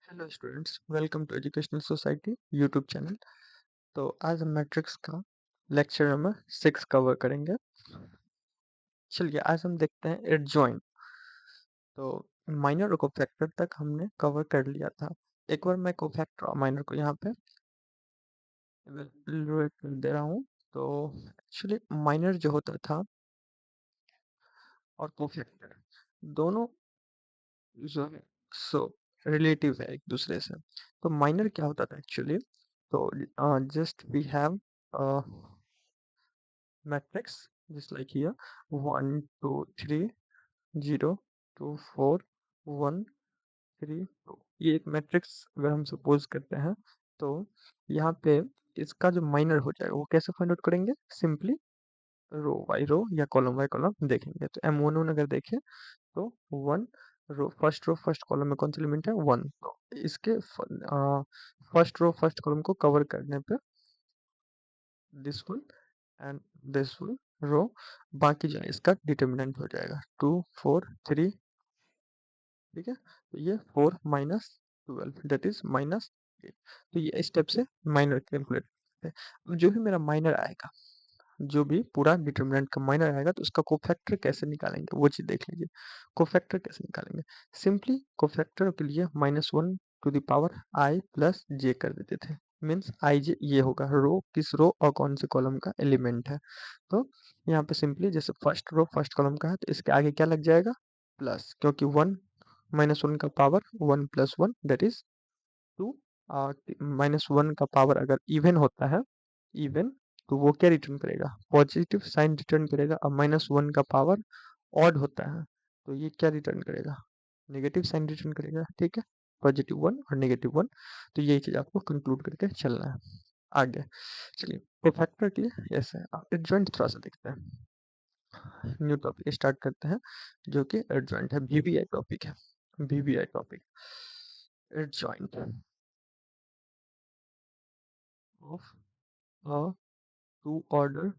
Hello students, welcome to educational society YouTube channel. तो आज हम मैट्रिक्स का लेक्चर नंबर 6 कवर करेंगे। चलिए आज हम देखते हैं एडजॉइन। तो माइनर और कोफैक्टर तक हमने कवर कर लिया था। एक बार मैं कोफैक्टर और माइनर को यहाँ पे इवेलुएट कर दे रहा हूँ। तो एक्चुअली माइनर जो होता था और कोफैक्टर दोनों जो है सो रिलेटिव है एक दूसरे से। तो माइनर क्या होता था एक्चुअली? तो just we have matrix just like here 1 2 3 0 2 4 1 3 2। ये एक मैट्रिक्स अगर हम सपोज करते हैं तो यहाँ पे इसका जो माइनर हो जाएगा वो कैसे फाइंड आउट करेंगे? सिंपली रो या कॉलम बाय कॉलम देखेंगे। तो M11 अगर देखें तो 1 रो फर्स्ट कॉलम में कौन सा एलिमेंट है? 1। तो इसके फर्स्ट कॉलम को कवर करने पे this one and this one row, बाकी जो है इसका डिटर्मिनेंट हो जाएगा 2 4 3। ठीक है, तो ये 4 माइनस 12 दैट इज माइनस 8। तो ये स्टेप से माइनर कैलकुलेट करते हैं। अब जो भी मेरा माइनर आएगा, जो भी पूरा डिटर्मिनेंट का माइनर आएगा तो उसका कोफैक्टर कैसे निकालेंगे वो चीज देख लीजिए। कोफैक्टर कैसे निकालेंगे? सिंपली कोफैक्टर के लिए -1 to the power I plus J कर देते थे। मीन्स आई जे ये होगा रो, किस रो और कौन से कॉलम का एलिमेंट है। तो यहाँ पे सिंपली जैसे फर्स्ट रो फर्स्ट कॉलम का है तो इसके आगे क्या लग जाएगा? प्लस, क्योंकि 1 -1 का पावर 1 + 1 दैट इज 2। -1 का पावर अगर इवन होता है, इवन, तो वो क्या रिटर्न करेगा? पॉजिटिव साइन रिटर्न करेगा। अब -1 का पावर ऑड होता है तो ये क्या रिटर्न करेगा? नेगेटिव साइन रिटर्न करेगा। ठीक है, +1 और -1। तो यही चीज आपको कंक्लूड करके चलना है आगे। चलिए कोफैक्टर के लिए ऐसे एडजॉइंट थोड़ा सा देखते हैं। न्यू टॉपिक स्टार्ट करते हैं जो कि एडजॉइंट है, वीबीआई टॉपिक है। VBI topic adjoint of a two order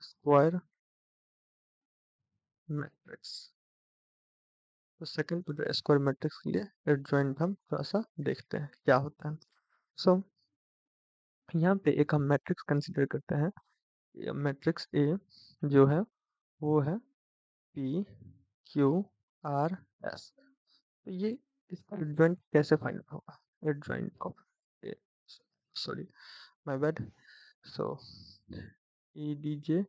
square matrix. तो सेकंड ऑर्डर स्क्वायर मैट्रिक्स के लिए एडजॉइंट हम थोड़ा सा देखते हैं क्या होता है। सो यहाँ पे एक हम मैट्रिक्स कंसीडर करते हैं। मैट्रिक्स ए जो है वो है पी क्यू आर एस। तो ये इसका एडजॉइंट कैसे फाइंड होगा? Adjoint of A, sorry my bad. So ADJ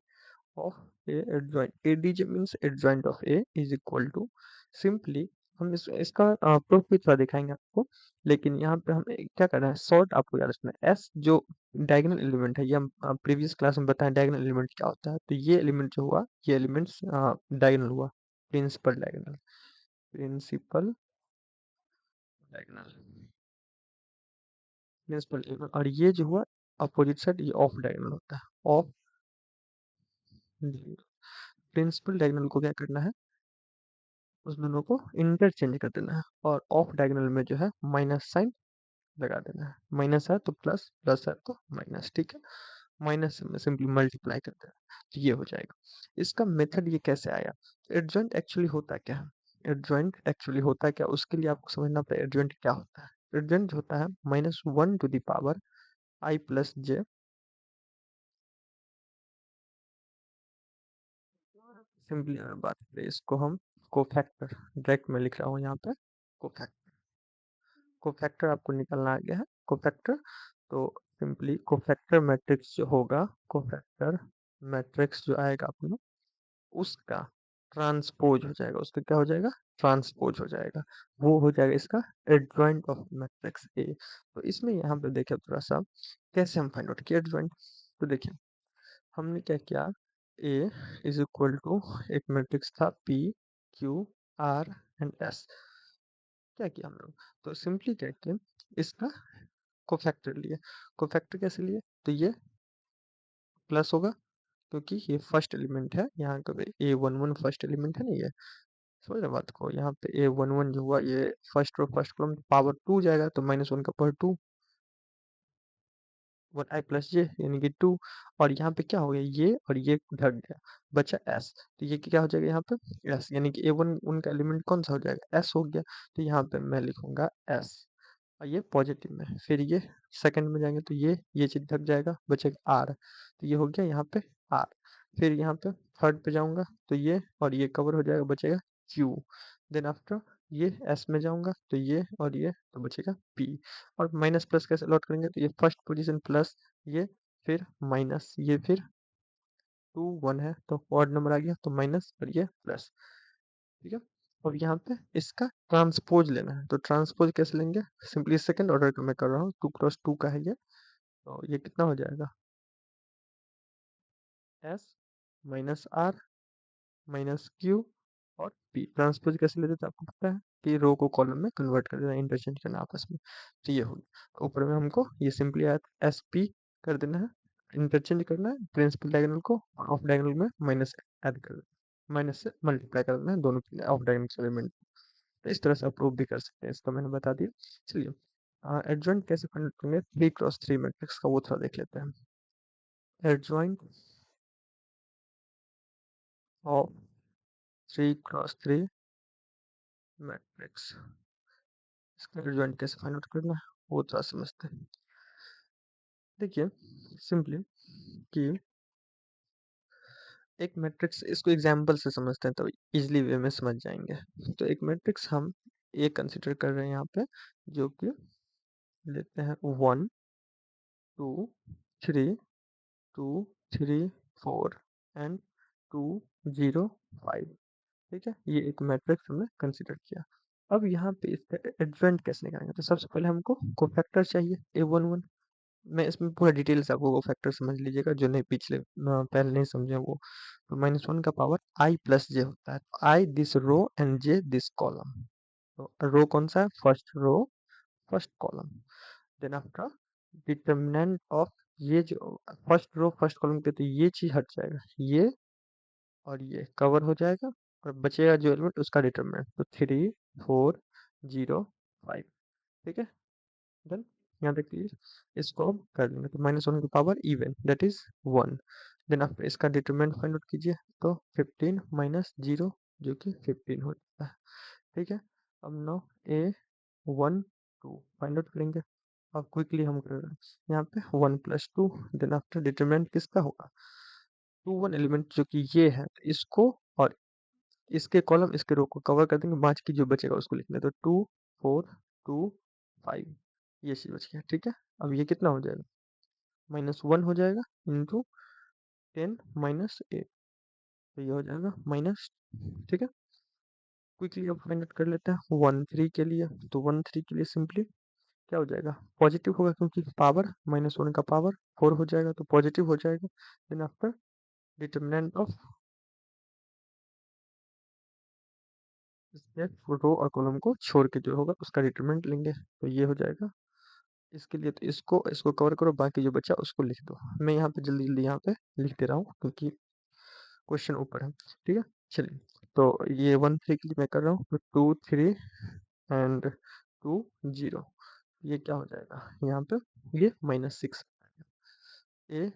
of A adjoint. ADJ means adjoint of A is equal to simply हम इसका प्रूफ भी थोड़ा दिखाएंगे आपको, लेकिन यहाँ पे हम क्या कर रहे हैं, शॉर्ट आपको याद रखना है। S जो डायगोनल एलिमेंट है, ये हम प्रीवियस क्लास में बताएं डायगोनल एलिमेंट क्या होता है। तो ये एलिमेंट जो हुआ, ये एलिमेंट्स डायगोनल हुआ, principal diagonal, principal diagonal, principal diagonal. और ये जो हुआ अपोजिट साइड, ये ऑफ डायगोनल होता है, ऑफ। प्रिंसिपल डायगोनल को क्या करना है? उस दोनों को इंटरचेंज कर देना है और ऑफ डायगोनल में जो है माइनस साइन लगा देना है। माइनस है तो प्लस, प्लस है तो माइनस। ठीक है, माइनस में सिंपली मल्टीप्लाई कर देना तो ये हो जाएगा। इसका मेथड ये कैसे आया? एडजॉइंट एक्चुअली होता क्या है? एडजॉइंट एक्चुअली होता क्या, उसके लिए आपको समझना पड़ेगा एडजॉइंट क्या होता है। एडजॉइंट होता है -1 to the power I plus j. Simply अगर बात करें इसको हम कोफैक्टर, डायरेक्ट में लिख रहा हूँ यहाँ पे कोफैक्टर। कोफैक्टर आपको निकालना आ गया है कोफैक्टर। तो सिंपली कोफैक्टर मैट्रिक्स जो होगा, कोफैक्टर मैट्रिक्स जो आएगा अपना, उसका ट्रांसपोज हो जाएगा। उसका क्या हो जाएगा? ट्रांसपोज हो जाएगा। वो हो जाएगा इसका एडजॉइंट ऑफ मैट्रिक्स ए। तो इसमें यहाँ पे देखिए थोड़ा सा कैसे हम फाइंड आउट किया एडजॉइंट। तो देखिए हमने क्या किया, ए इज इक्वल टू एक मैट्रिक्स था P Q R and S. क्या किया हम लोग? तो सिंपली करके इसका कोफैक्टर लिए। कोफैक्टर कैसे लिए? तो ये प्लस होगा क्योंकि ये फर्स्ट एलिमेंट है यहाँ का, A11 फर्स्ट एलिमेंट है ना ये। समझ रहे बात को? यहाँ पे A11 जो हुआ ये first row first column power 2 जाएगा तो -1 का पावर 2। 1i+j यानी कि 2, और यहाँ पे क्या हो गया, ये और ये ढक गया, बचा s। तो ये क्या हो जाएगा यहाँ पे, s, यानी कि a1 उनका एलिमेंट कौन सा हो जाएगा, s हो गया। तो यहाँ पे मैं लिखूंगा s, और ये पॉजिटिव में। फिर ये सेकंड में जाएंगे तो ये चीज ढक जाएगा, बचेगा r। तो ये हो गया यहाँ पे r। फिर यहाँ पे थर्ड पे जाऊंगा तो ये और ये कवर हो जाएगा, बचेगा q। देन आफ्टर ये s में जाऊंगा तो ये और ये, तो बचेगा p। और माइनस प्लस कैसे लॉट करेंगे, तो ये फर्स्ट पोजीशन प्लस, ये फिर माइनस, ये फिर 2 1 है तो ऑड नंबर आ गया, तो माइनस और ये प्लस। ठीक है। अब यहाँ पे इसका ट्रांसपोज लेना है, तो ट्रांसपोज कैसे लेंगे, सिंपली सेकंड ऑर्डर का मैं कर रहा हूँ, 2 × 2 का है ये। तो ये कितना हो जाएगा, s -r -q और p। ट्रांसपोज कैसे लेते थे आपको पता है, कि रो को कॉलम में कन्वर्ट कर देना, इंटरचेंज करना आपस में। तो ये हो गया, तो ऊपर में हमको ये सिंपली एस पी कर देना है, इंटरचेंज करना है प्रिंसिपल डायगोनल को, ऑफ डायगोनल में माइनस ऐड कर देना, माइनस से मल्टीप्लाई कर देना है दोनों के ऑफ डायगोनल एलिमेंट। तो इस तरह से आप प्रूव भी कर सकते हैं, इसको मैंने बता दिया। चलिए एडजॉइंट कैसे फाइंड आउट करेंगे, 3 × 3 मैट्रिक्स का वो थोड़ा देख लेते हैं। एडजॉइंट ऑफ 3 × 3 मैट्रिक्स, इसका एडजॉइंट कैसे फाइंड आउट करना है वो थोड़ा समझते हैं। देखिए सिंपली कि एक मैट्रिक्स, इसको एग्जांपल से समझते हैं तो इजीली वे में समझ जाएंगे। तो एक मैट्रिक्स हम ए कंसिडर कर रहे हैं यहाँ पे, जो कि लेते हैं 1 2 3 2 3 4 एंड 2 0 5। ठीक है, ये एक मैट्रिक्स हमने कंसिडर किया। अब यहाँ पे इसका एडवेंट कैसे निकालेंगे, तो सबसे पहले हमको कोफैक्टर चाहिए A11। मैं इसमें पूरा डिटेल से आपको कोफैक्टर समझ लीजिएगा, जो नहीं पिछले पहले नहीं समझे वो। तो -1 का पावर i+j होता है, I this row and j this column. तो रो कौन सा है, first row first column. Then after determinant of, ये जो फर्स्ट रो फर्स्ट कॉलम के, तो ये चीज हट जाएगा, ये और ये कवर हो जाएगा, और बचेगा जो एलिमेंट उसका डिटर्मिनेंट, तो 3 4 0 5। ठीक है, डन। यहाँ तक क्लियर, इसको हम कर लेंगे। तो -1 की power even that is 1। Then आप इसका डिटरमिनेंट फाइंड आउट कीजिए, तो 15 -0 जो कि 15 हो जाता है। ठीक है, अब नाउ A1 2 फाइंड आउट करेंगे। अब क्विकली हम कर रहे हैं यहाँ पे 1 + 2। देन आफ्टर डिटरमिनेंट किसका होगा, 2 1 एलिमेंट जो कि ये है, तो इसको और इसके कॉलम इसके रो को कवर कर देंगे, बाकी जो बचेगा उसको लिखना है। तो 2 4 2 5, ये चीज बच गया। ठीक है, अब ये कितना हो जाएगा, -1 हो जाएगा इंटू 10 -8, तो ये हो जाएगा माइनस। ठीक है, क्विकली अब फाइंड आउट कर लेते हैं 1 3 के लिए। तो 1 3 के लिए सिंपली क्या हो जाएगा, पॉजिटिव होगा, क्योंकि पावर -1 का पावर 4 हो जाएगा, तो पॉजिटिव हो जाएगा। देन आफ्टर डिटरमिनेंट ऑफ रो और कॉलम को छोड़ के जो होगा उसका डिटरमिनेंट लेंगे, तो ये हो जाएगा। इसके लिए तो इसको इसको कवर करो, बाकी जो बचा उसको लिख दो। मैं यहाँ पे जल्दी जल्दी यहाँ पे लिख दे रहा हूँ, क्योंकि क्वेश्चन ऊपर है। ठीक है, चलिए, तो ये 1 3 के लिए मैं कर रहा हूँ, तो 2 3 एंड 2 0, ये क्या हो जाएगा यहाँ पे, ये -6। ये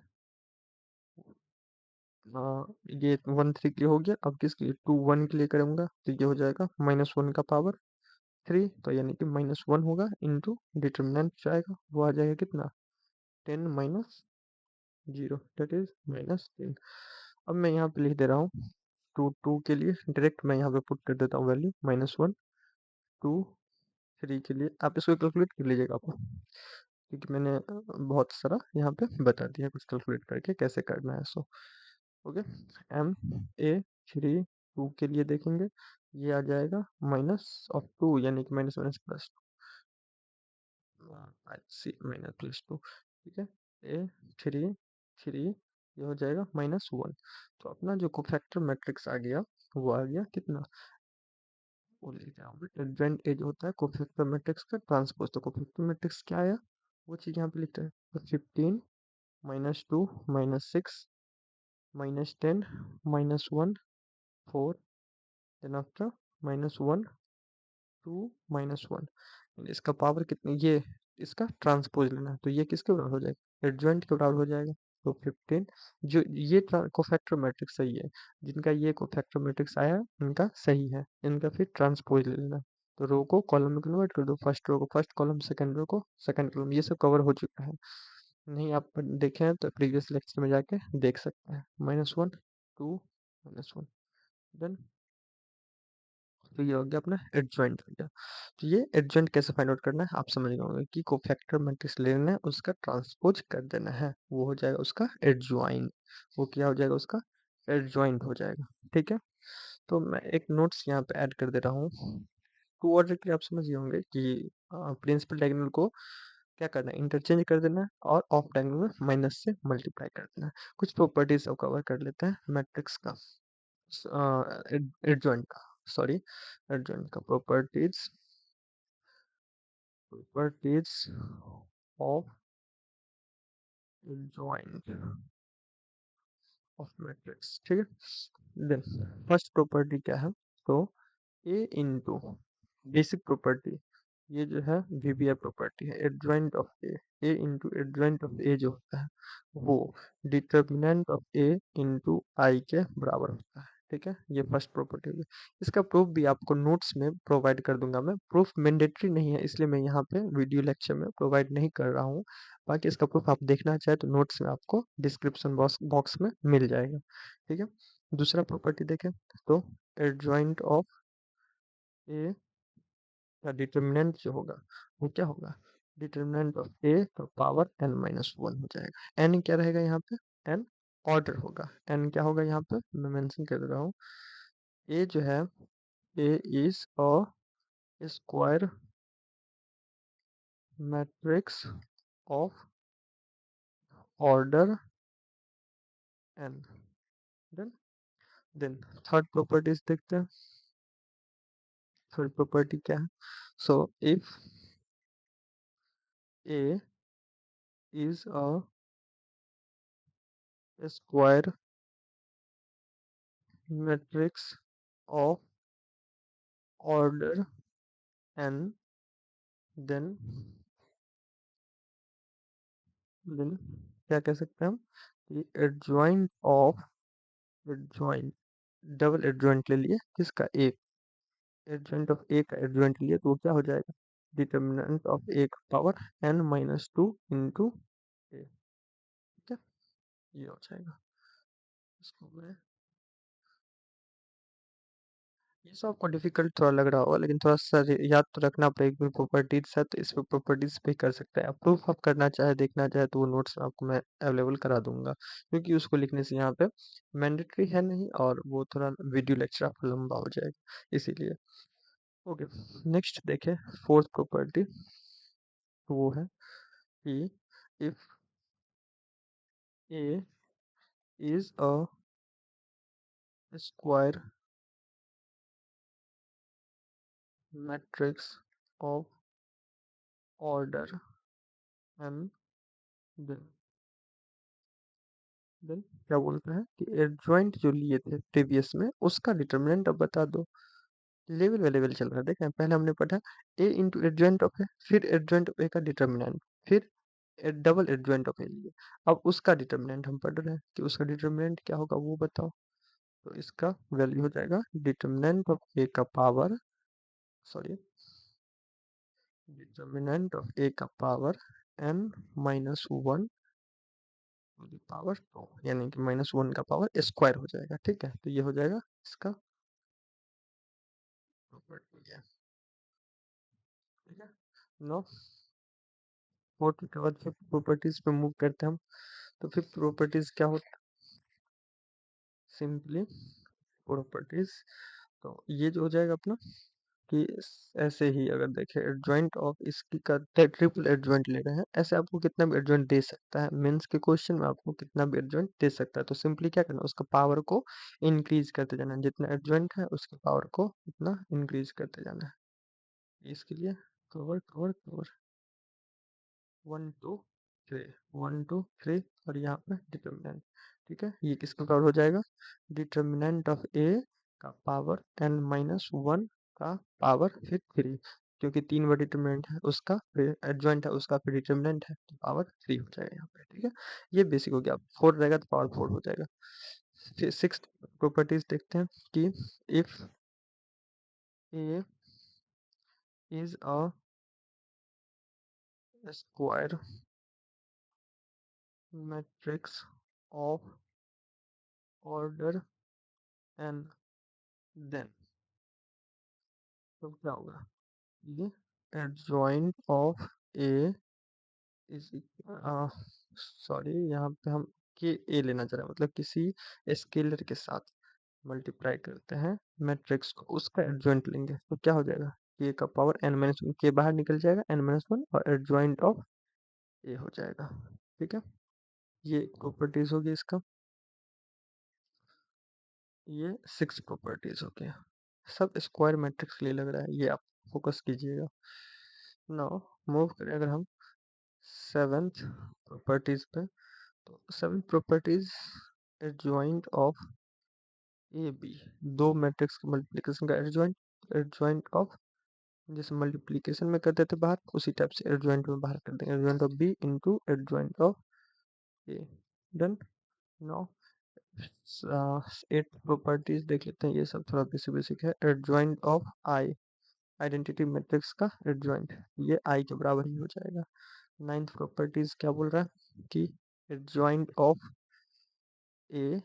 ये 1 3 के लिए हो गया। अब किसके लिए, 2 1 के लिए करूंगा, तो ये हो जाएगा -1 का पावर 3, तो यानी कि -1 होगा इंटू डिटर्मिनेंट जाएगा, वो आ जाएगा कितना, 10 -0 दैट इज -10। अब मैं यहाँ पे लिख दे रहा हूँ 2 2 के लिए, डायरेक्ट मैं यहाँ पे पुट कर देता हूँ वैल्यू -1। 2 3 के लिए आप इसको कैलकुलेट कर लीजिएगा आपको, क्योंकि मैंने बहुत सारा यहाँ पे बता दिया कुछ कैलकुलेट करके कैसे करना है। सो ओके, MA3 2 के लिए देखेंगे, ये आ जाएगा -2, यानी कि माइनस माइनस प्लस, सी -+2। ठीक है, A3 ये हो जाएगा -1। तो अपना जो कोफैक्टर मैट्रिक्स आ गया, वो आ गया कितना, वो ले जाओगे एडवेंट एज होता है कोफैक्टर मैट्रिक्स का ट्रांसपोज। तो कोफैक्टर मैट्रिक्स क्या आया, वो चीज यहाँ पे लिखते हैं। तो 15 -2 -6 -10 -1 4, देन आफ्टर -1 2 -1। इसका पावर कितनी, ये इसका ट्रांसपोज लेना है, तो ये किसके बराबर हो जाएगा, एडजॉइंट के बराबर हो जाएगा। तो 15 जो ये कोफैक्टर मैट्रिक्स सही है, जिनका ये कोफैक्टर मैट्रिक्स आया इनका सही है, इनका फिर ट्रांसपोज ले लेना। तो रो को कॉलम में कन्वर्ट कर दो, फर्स्ट रो को फर्स्ट कॉलम, सेकंड रो को सेकंड कॉलम, ये सब कवर हो चुका है। नहीं आप देखे हैं तो प्रीवियस लेक्चर में जाके देख सकते हैं। -1 2 -1 देन, तो ये हो गया अपना एडजॉइंट हो गया। तो ये एडजॉइंट कैसे फाइंड आउट करना है आप समझ गए होंगे कि कोफैक्टर मैट्रिक्स ले लेना है, उसका ट्रांसपोज कर देना है, वो हो जाएगा उसका एडजॉइंट। वो क्या हो जाएगा उसका एडजॉइंट हो जाएगा। ठीक है, तो मैं एक नोट्स यहाँ पे ऐड कर दे रहा हूँ। टू ऑर्डर के लिए आप समझ गए होंगे कि प्रिंसिपल डायगोनल को क्या करना है, इंटरचेंज कर देना है, और ऑफ डायगोनल में माइनस से मल्टीप्लाई कर देना है। कुछ प्रॉपर्टीज अब कवर कर लेते हैं मैट्रिक्स का, एडजॉइंट का, सॉरी एडजॉइंट का properties of adjoint of matrix. ठीक है, देन फर्स्ट प्रॉपर्टी क्या है, तो ए इंटू बेसिक प्रॉपर्टी, ये जो है वीबीआई प्रॉपर्टी है, adjoint of A, A into adjoint of A जो होता है वो determinant of A into I के बराबर होता है। ठीक है, ये फर्स्ट प्रॉपर्टी होगी। इसका प्रूफ भी आपको नोट्स में प्रोवाइड कर दूंगा मैं, प्रूफ मैंडेटरी नहीं है इसलिए मैं यहाँ पे वीडियो लेक्चर में प्रोवाइड नहीं कर रहा हूँ। बाकी इसका प्रूफ आप देखना चाहे तो नोट्स में आपको डिस्क्रिप्शन बॉक्स में मिल जाएगा। ठीक है, दूसरा प्रॉपर्टी देखें तो एडजॉइंट ऑफ ए का डिटर्मिनेंट जो होगा वो क्या होगा, डिटर्मिनेंट ऑफ ए का पावर n-1 हो जाएगा। n क्या रहेगा यहाँ पे, n ऑर्डर होगा, n क्या होगा यहाँ पे मैं मेंशन कर रहा हूँ। a जो है, a is a square matrix of order n। Then then third properties देखते हैं। थर्ड प्रॉपर्टी क्या है, so if a is a square matrix of order n, then then क्या कह सकते हैं हम कि adjoint of adjoint, double adjoint ले लिए किसका, ए, एडजॉइंट ऑफ ए का एडजॉइंट लिए तो वो क्या हो जाएगा, डिटर्मिनेंट ऑफ ए का पावर n-2 इंटू ए। ठीक है, ये हो जाएगा। इसको मैं, ये सब आपको डिफिकल्ट थोड़ा लग रहा होगा लेकिन थोड़ा सा याद तो रखना पड़ेगा, प्रॉपर्टीज है तो इस पे प्रॉपर्टीज पे कर सकते हैं। प्रूफ आप करना चाहे देखना चाहे तो वो नोट्स आपको मैं अवेलेबल करा दूंगा, क्योंकि उसको लिखने से यहाँ पे मैंडेटरी है नहीं और वो थोड़ा वीडियो लेक्चर आपका लंबा हो जाएगा इसीलिए। ओके, नेक्स्ट देखें फोर्थ प्रॉपर्टी, वो है कि if A is a square matrix of order n, then क्या बोलते हैं कि एडजॉइंट जो लिए थे प्रीवियस में उसका डिटर्मिनेंट अब बता दो। लेवल बाय लेवल चल रहा है, देखें पहले हमने पढ़ा ए इंटू एडजॉइंट ऑफ ए, फिर एडजॉइंट ऑफ ए का डिटर्मिनेंट, फिर डबल एडजॉइंट ऑफ ए लिए, अब उसका डिटर्मिनेंट हम पढ़ रहे हैं कि उसका डिटर्मिनेंट क्या होगा वो बताओ। तो इसका वैल्यू हो जाएगा डिटर्मिनेंट ऑफ ए का पावर, सॉरी डिटर्मिनेंट ऑफ ए का power n-1 to the power 2, यानी कि -1 का पावर स्क्वायर हो जाएगा। ठीक है, तो ये हो जाएगा इसका प्रॉपर्टी है। ठीक है, नो, फोर्थ के बाद फिफ्थ प्रॉपर्टीज पे मूव करते हैं हम। तो फिफ्थ प्रॉपर्टीज क्या होता है, सिंपली प्रॉपर्टीज, तो ये जो हो जाएगा अपना कि ऐसे ही अगर देखें एडजॉइंट ऑफ इसकी का ट्रिपल एडजॉइंट ले रहे हैं, ऐसे आपको कितना भी एडजॉइंट दे सकता है, मेंस के क्वेश्चन में आपको कितना भी एडजॉइंट दे सकता है। तो सिंपली क्या करना, उसका पावर को इंक्रीज करते जाना है, जितना एडजॉइंट है उसके पावर को उतना इंक्रीज करते जाना है। इसके लिए कवर कवर कवर 1 2 3, 1 2 3 और यहाँ पे डिटर्मिनेंट। ठीक है, ये किसका पावर हो जाएगा, डिटर्मिनेंट ऑफ ए का पावर n-1 का पावर फिर 3। क्योंकि 3 बार डिटर्मिनेंट है उसका, फिर एडजॉइंट है उसका, फिर डिटर्मिनेंट है, तो पावर 3 हो जाएगा यहाँ पे, ठीक है। ये बेसिक हो गया। 4 रहेगा तो पावर 4 हो जाएगा। फिर 6th प्रॉपर्टीज देखते हैं कि if A is a square matrix of order n, then तो क्या होगा, ये adjoint of A is, sorry यहाँ पे हम के ए लेना चाह रहे हैं, मतलब किसी स्केलर के साथ मल्टीप्लाई करते हैं मैट्रिक्स को, उसका एडजॉइंट लेंगे तो क्या हो जाएगा, के का पावर n माइनस वन, के बाहर निकल जाएगा, n माइनस वन और एडजॉइंट ऑफ ए हो जाएगा, ठीक है। ये प्रॉपर्टीज होगी इसका, ये 6 प्रॉपर्टीज हो गया। सब स्क्वायर मैट्रिक्स के लिए लग रहा है, ये आप फोकस कीजिएगा। नाउ मूव करें अगर हम 7th प्रॉपर्टीज पे, तो 7th properties adjoint of A B, दो मैट्रिक्स के मल्टीप्लिकेशन का एडजॉइंट, एडजॉइंट ऑफ, जैसे मल्टीप्लिकेशन में कर देते बाहर, उसी टाइप से एडजॉइंट में बाहर कर देंगे, adjoint of B into adjoint of A, done. Now 8 properties देख लेते हैं, ये सब थोड़ा बेसिक बेसिक है। Adjoint of I, identity matrix का एडजॉइंट, ये आई के बराबर ही हो जाएगा। 9th प्रॉपर्टीज क्या बोल रहा है कि एडजॉइंट ऑफ ए,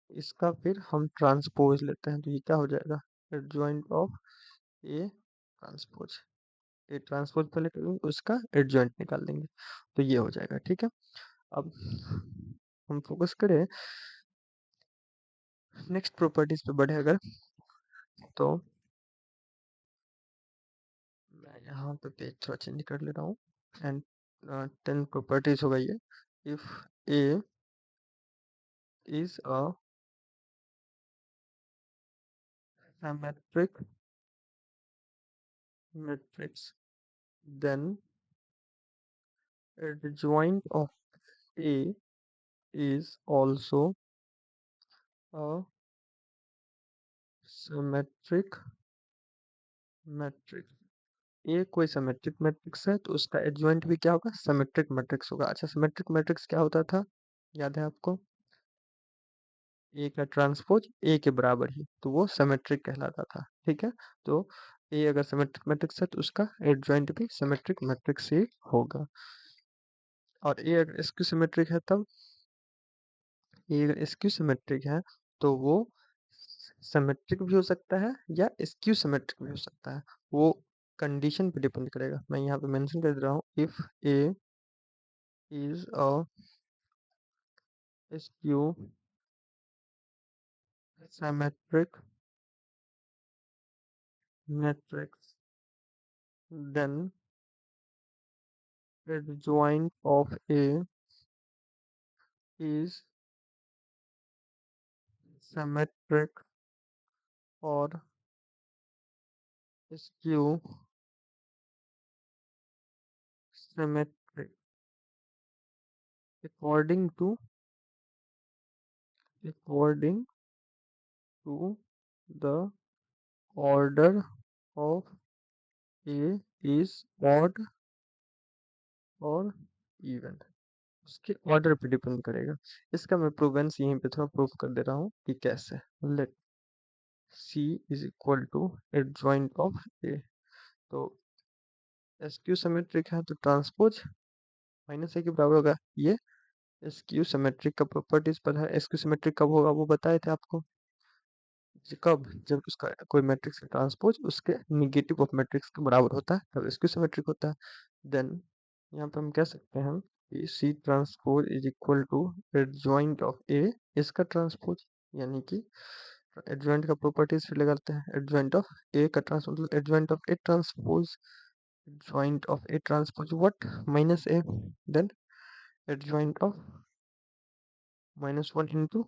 इसका फिर हम ट्रांसपोज लेते हैं, तो ये क्या हो जाएगा, adjoint of A transpose, A transpose पहले करेंगे उसका एडजॉइंट निकाल देंगे, तो ये हो जाएगा, ठीक है। अब हम फोकस करें नेक्स्ट प्रॉपर्टीज पे बढ़े अगर, तो मैं यहाँ पे पेज थोड़ा चेंज कर ले रहा हूँ। एंड 10 प्रॉपर्टीज हो गई है। If A is a symmetric matrix, then adjoint of A is also a symmetric matrix। ए कोई सिमेट्रिक मैट्रिक्स है तो उसका एडजॉइंट भी क्या होगा, सिमेट्रिक मैट्रिक्स होगा। अच्छा, सिमेट्रिक मैट्रिक्स क्या होता था, याद है आपको, ए का ट्रांसपोज ए के बराबर ही, तो वो सिमेट्रिक कहलाता था, ठीक है। तो ए अगर सिमेट्रिक मैट्रिक्स है तो उसका एडजॉइंट भी सिमेट्रिक मैट्रिक्स ही होगा। और ए अगर स्क्यू सिमेट्रिक है तब, ये अगर स्क्यू सिमेट्रिक है तो वो सिमेट्रिक भी हो सकता है या स्क्यू सिमेट्रिक भी हो सकता है, वो कंडीशन पे डिपेंड करेगा। मैं यहाँ पे मेंशन कर दे रहा हूँ, if A is a skew symmetric matrix, then adjoint of A is symmetric or skew symmetric according to according to the order of A is odd और even, उसके ऑर्डर पे डिपेंड करेगा। इसका मैं प्रूवेंस यहीं पे थोड़ा प्रूफ कर दे रहा हूँ कि कैसे। Let C is equal to adjoint of A, तो स्क्यू सिमेट्रिक है तो ट्रांसपोज माइनस ए के बराबर होगा। ये स्क्यू सिमेट्रिक का प्रॉपर्टीज पर है, स्क्यू सिमेट्रिक कब होगा वो बताए थे आपको, कब, जब उसका कोई मैट्रिक्स का ट्रांसपोज उसके निगेटिव ऑफ मैट्रिक्स के बराबर होता है तब स्क्यू सिमेट्रिक होता है। देन यहाँ पे हम कह सकते हैं कि C transpose is equal to adjoint of A इसका ट्रांसपोज, यानी कि एडजॉइंट का प्रॉपर्टीज फिर लगाते हैं, एडजॉइंट ऑफ ए का ट्रांसपोज मतलब adjoint of A transpose, adjoint of A transpose what, minus A, then adjoint of minus one into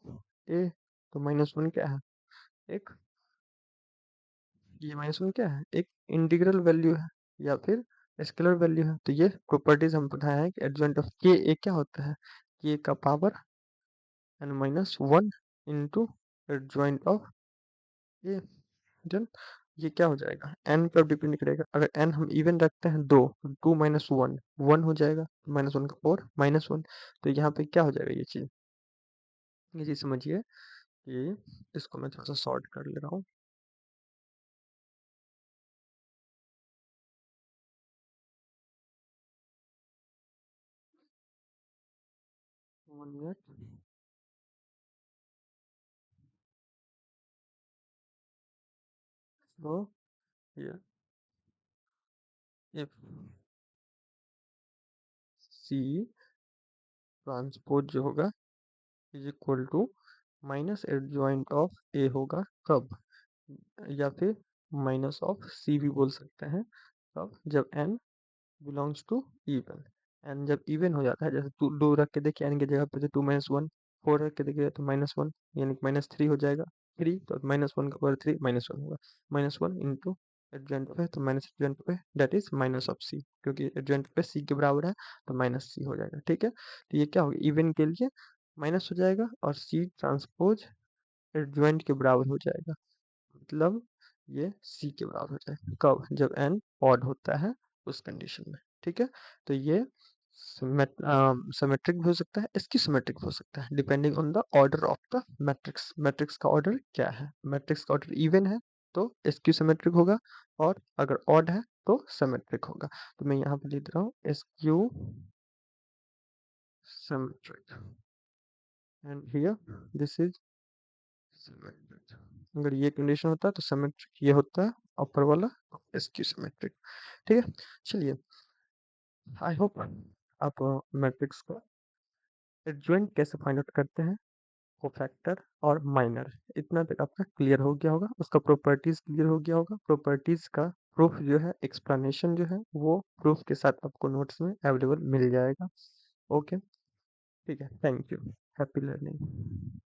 A, तो माइनस वन क्या है, एक, ये माइनस वन क्या है, एक इंटीग्रल वैल्यू है या फिर स्केलर वैल्यू है। तो ये प्रॉपर्टीज हम पढ़ाए हैं कि एडजॉइंट ऑफ के ए क्या होता है, के का power n minus one into adjoint of A, done. ये क्या हो जाएगा, n पर डिपेंड करेगा। अगर n हम इवन रखते हैं 2, 2 माइनस 1 1 हो जाएगा, माइनस 1 का 4 माइनस 1। तो यहाँ पे क्या हो जाएगा ये चीज़ समझिए कि इसको मैं थोड़ा सा सॉर्ट कर ले रहा हूँ। 1 मिनट। तो ये if C ट्रांसपोज जो होगा is equal to minus adjoint of A होगा कब, या फिर माइनस ऑफ सी भी बोल सकते हैं, कब, जब n belongs to even. N जब इवन हो जाता है, जैसे टू 2 रख के देखिए, एन की जगह पे तो 2 माइनस 1, 4 रख के देखिए तो माइनस 1, यानी माइनस 3 हो जाएगा। 3 तो माइनस 1 का पावर 3 माइनस 1 होगा, माइनस 1 इंटू एडजॉइंट पे, तो माइनस एडजॉइंट पे दैट इज माइनस ऑफ सी, क्योंकि एडजॉइंट पे सी के बराबर है तो माइनस सी हो जाएगा। ठीक है, तो ये क्या होगा, इवन के लिए माइनस हो जाएगा और सी ट्रांसपोज एडजॉइंट के बराबर हो जाएगा, मतलब ये सी के बराबर हो जाएगा कब, जब एन ऑड होता है उस कंडीशन में। ठीक है, तो ये सिमेट्रिक भी हो सकता है, इसकी सिमेट्रिक हो सकता है, depending on the order of the matrix. Matrix का ऑर्डर क्या है, मैट्रिक्स का ऑर्डर इवन है तो एसक्यू सिमेट्रिक होगा, और अगर ऑड है तो सिमेट्रिक होगा। तो मैं यहाँ पे लिख रहा हूँ SQ symmetric, and here this is symmetric. अगर ये कंडीशन होता है तो सिमेट्रिक ये होता है, अपर वाला एसक्यू सिमेट्रिक। ठीक है, चलिए, आई होप आप मैट्रिक्स का एडजॉइंट कैसे फाइंड आउट करते हैं, कोफैक्टर और माइनर, इतना तक आपका क्लियर हो गया होगा, उसका प्रॉपर्टीज क्लियर हो गया होगा। प्रॉपर्टीज का प्रूफ जो है, एक्सप्लेनेशन जो है, वो प्रूफ के साथ आपको नोट्स में अवेलेबल मिल जाएगा। ओके, ठीक है, थैंक यू, हैप्पी लर्निंग।